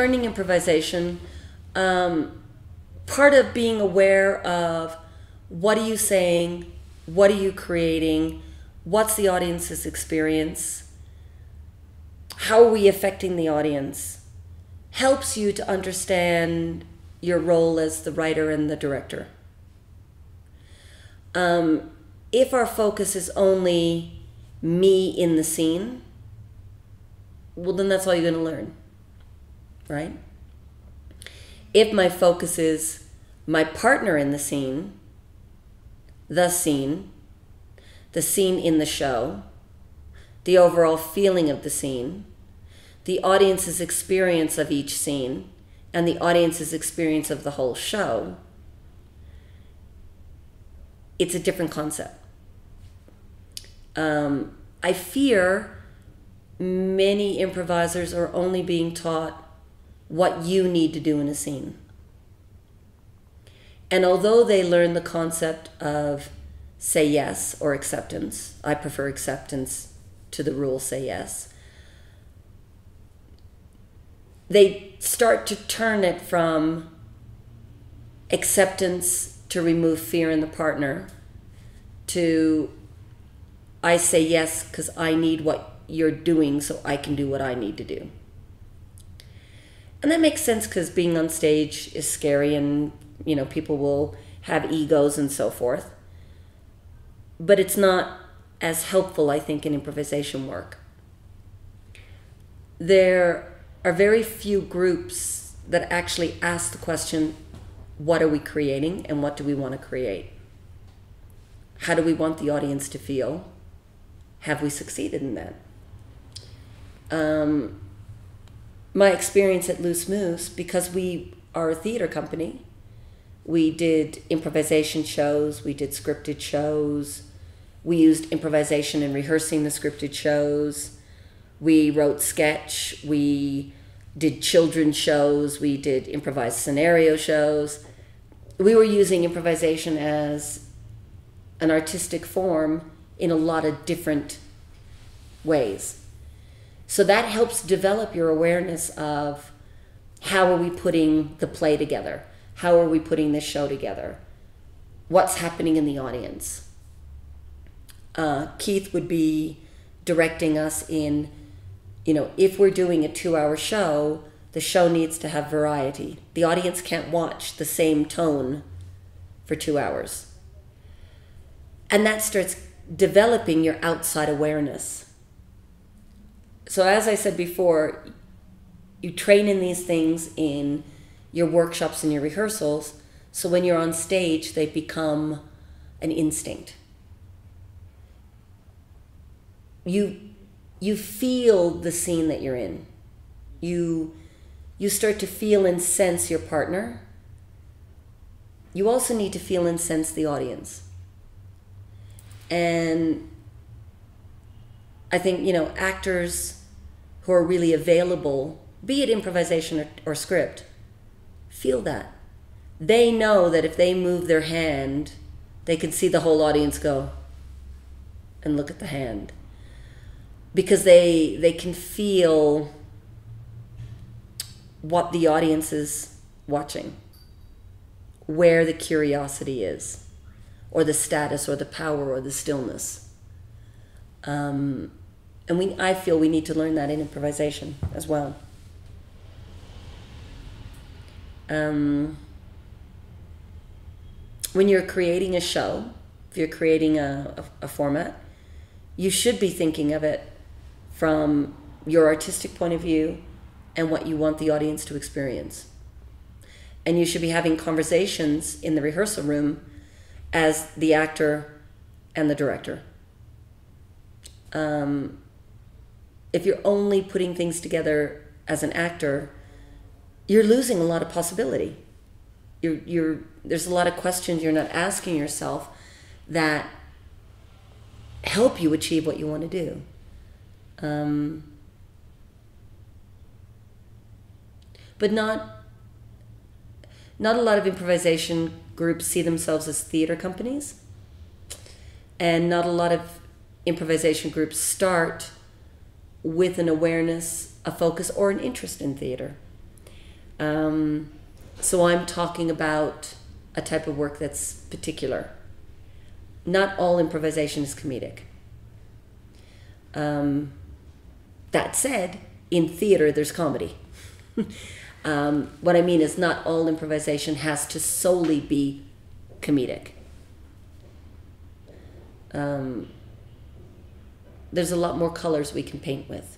learning improvisation, part of being aware of what are you saying, what are you creating, what's the audience's experience, how are we affecting the audience, helps you to understand your role as the writer and the director. If our focus is only me in the scene, well, then that's all you're going to learn, right? If my focus is my partner in the scene the scene in the show, the overall feeling of the scene, the audience's experience of each scene, and the audience's experience of the whole show, it's a different concept. I fear many improvisers are only being taught what you need to do in a scene. And although they learn the concept of say yes or acceptance, I prefer acceptance to the rule say yes, they start to turn it from acceptance to remove fear in the partner to I say yes because I need what you're doing so I can do what I need to do. And that makes sense because being on stage is scary and, you know, people will have egos and so forth. But it's not as helpful, I think, in improvisation work. There are very few groups that actually ask the question, what are we creating and what do we want to create? How do we want the audience to feel? Have we succeeded in that? My experience at Loose Moose, because we are a theater company, we did improvisation shows, we did scripted shows, we used improvisation in rehearsing the scripted shows, we wrote sketch, we did children's shows, we did improvised scenario shows. We were using improvisation as an artistic form in a lot of different ways. So that helps develop your awareness of how are we putting the play together? How are we putting this show together? What's happening in the audience? Keith would be directing us in, you know, if we're doing a 2-hour show, the show needs to have variety. The audience can't watch the same tone for 2 hours. And that starts developing your outside awareness. So as I said before, you train in these things in your workshops and your rehearsals, so when you're on stage, they become an instinct. You feel the scene that you're in. You start to feel and sense your partner. You also need to feel and sense the audience. And I think, you know, actors who are really available, be it improvisation or script, feel that. They know that if they move their hand, they can see the whole audience go and look at the hand. Because they can feel what the audience is watching, where the curiosity is, or the status, or the power, or the stillness. And I feel we need to learn that in improvisation as well. When you're creating a show, if you're creating a format, you should be thinking of it from your artistic point of view and what you want the audience to experience. And you should be having conversations in the rehearsal room as the actor and the director. If you're only putting things together as an actor, you're losing a lot of possibility. There's a lot of questions you're not asking yourself that help you achieve what you want to do. But not a lot of improvisation groups see themselves as theater companies, and not a lot of improvisation groups start with an awareness, a focus, or an interest in theater. So I'm talking about a type of work that's particular. Not all improvisation is comedic. That said, in theater, there's comedy. What I mean is not all improvisation has to solely be comedic. There's a lot more colors we can paint with.